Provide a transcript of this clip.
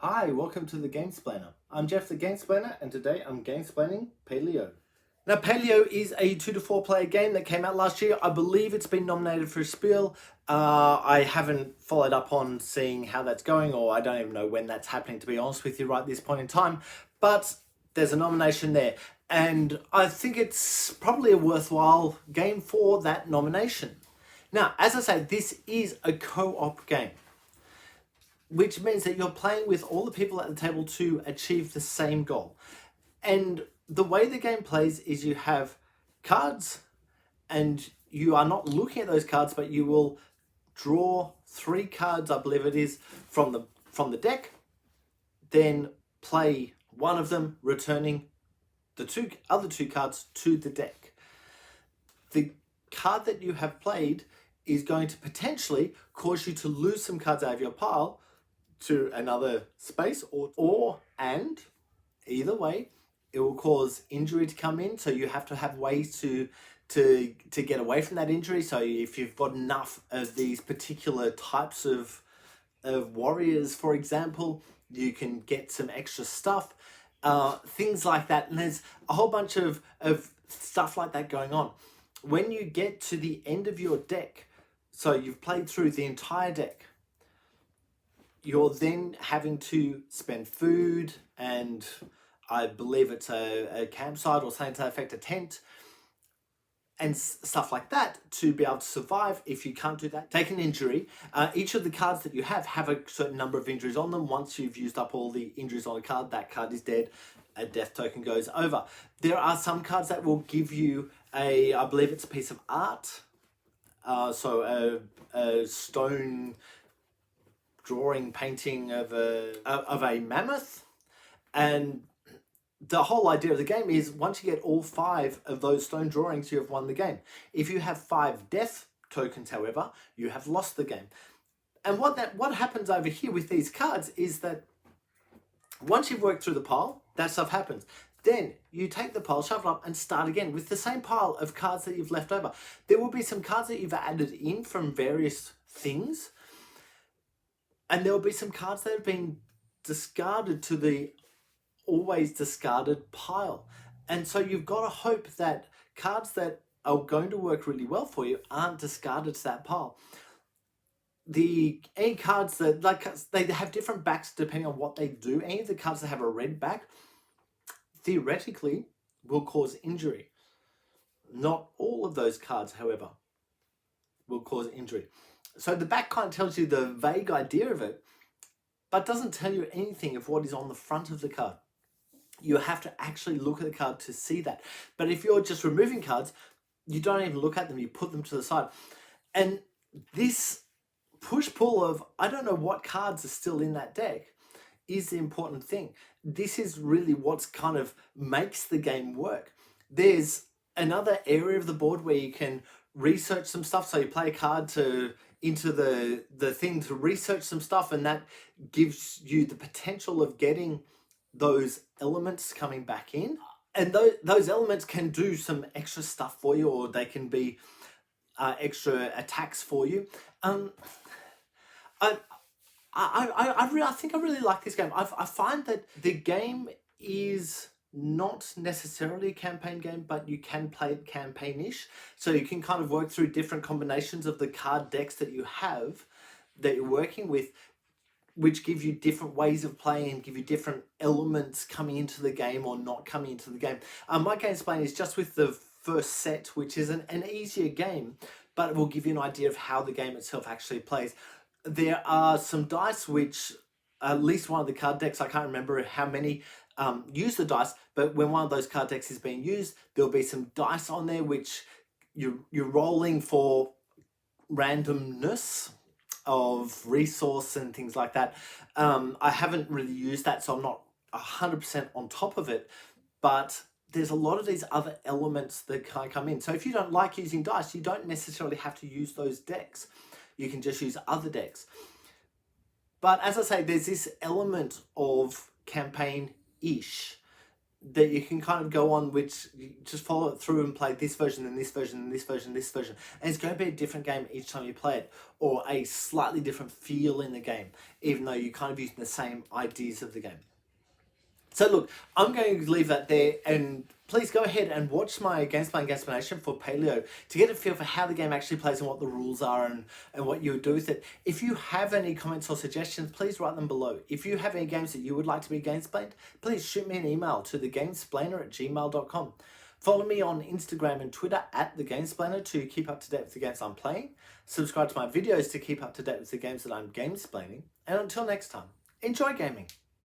Hi, welcome to the Gamesplainer. I'm Jeff the Gamesplainer, and today I'm gamesplaining Paleo. Now, Paleo is a 2 to 4 player game that came out last year. I believe it's been nominated for a Spiel. I haven't followed up on seeing how that's going, or I don't even know when that's happening, to be honest with you, right at this point in time. But there's a nomination there, and I think it's probably a worthwhile game for that nomination. Now, as I say, this is a co-op game, which means that you're playing with all the people at the table to achieve the same goal. And the way the game plays is you have cards, and you are not looking at those cards, but you will draw 3 cards, I believe it is, from the deck, then play one of them, returning the other two cards to the deck. The card that you have played is going to potentially cause you to lose some cards out of your pile to another space, and either way it will cause injury to come in, so you have to have ways to get away from that injury. So if you've got enough of these particular types of warriors, for example, you can get some extra stuff, things like that. And there's a whole bunch of stuff like that going on. When you get to the end of your deck, so you've played through the entire deck, you're then having to spend food, and I believe it's a campsite or something to that effect, a tent, and stuff like that, to be able to survive. If you can't do that, take an injury. Each of the cards that you have a certain number of injuries on them. Once you've used up all the injuries on a card, that card is dead. A death token goes over. There are some cards that will give you I believe it's a piece of art. So a stone drawing, painting of a mammoth. And the whole idea of the game is, once you get all 5 of those stone drawings, you have won the game. If you have 5 death tokens, however, you have lost the game. And what happens over here with these cards is that once you've worked through the pile, that stuff happens. Then you take the pile, shove it up, and start again with the same pile of cards that you've left over. There will be some cards that you've added in from various things, and there will be some cards that have been discarded to the always discarded pile. And so you've got to hope that cards that are going to work really well for you aren't discarded to that pile. Any cards that, like, they have different backs depending on what they do. Any of the cards that have a red back theoretically will cause injury. Not all of those cards, however, will cause injury. So the back kind of tells you the vague idea of it, but doesn't tell you anything of what is on the front of the card. You have to actually look at the card to see that. But if you're just removing cards, you don't even look at them, you put them to the side. And this push-pull of, I don't know what cards are still in that deck, is the important thing. This is really what's kind of makes the game work. There's another area of the board where you can research some stuff. So you play a card into the thing to research some stuff, and that gives you the potential of getting those elements coming back in. And those elements can do some extra stuff for you, or they can be extra attacks for you. I think I really like this game. I find that the game is not necessarily a campaign game, but you can play it campaign-ish. So you can kind of work through different combinations of the card decks that you have, that you're working with, which give you different ways of playing and give you different elements coming into the game or not coming into the game. My Gamesplanation is just with the first set, which is an easier game, but it will give you an idea of how the game itself actually plays. There are some dice which, at least one of the card decks, I can't remember how many, use the dice, but when one of those card decks is being used, there'll be some dice on there which you're rolling for randomness of resource and things like that. I haven't really used that, so I'm not 100% on top of it, but there's a lot of these other elements that kind of come in. So if you don't like using dice, you don't necessarily have to use those decks. You can just use other decks. But as I say, there's this element of campaign-ish. that you can kind of go on, which you just follow it through and play this version and this version and this version and this version. And it's going to be a different game each time you play it, or a slightly different feel in the game, even though you're kind of using the same ideas of the game. So look, I'm going to leave that there, and please go ahead and watch my Gamesplanation for Paleo to get a feel for how the game actually plays and what the rules are and what you would do with it. If you have any comments or suggestions, please write them below. If you have any games that you would like to be gamesplaned, please shoot me an email to thegamesplainer@gmail.com. Follow me on Instagram and Twitter @thegamesplainer to keep up to date with the games I'm playing. Subscribe to my videos to keep up to date with the games that I'm gamesplaining. And until next time, enjoy gaming.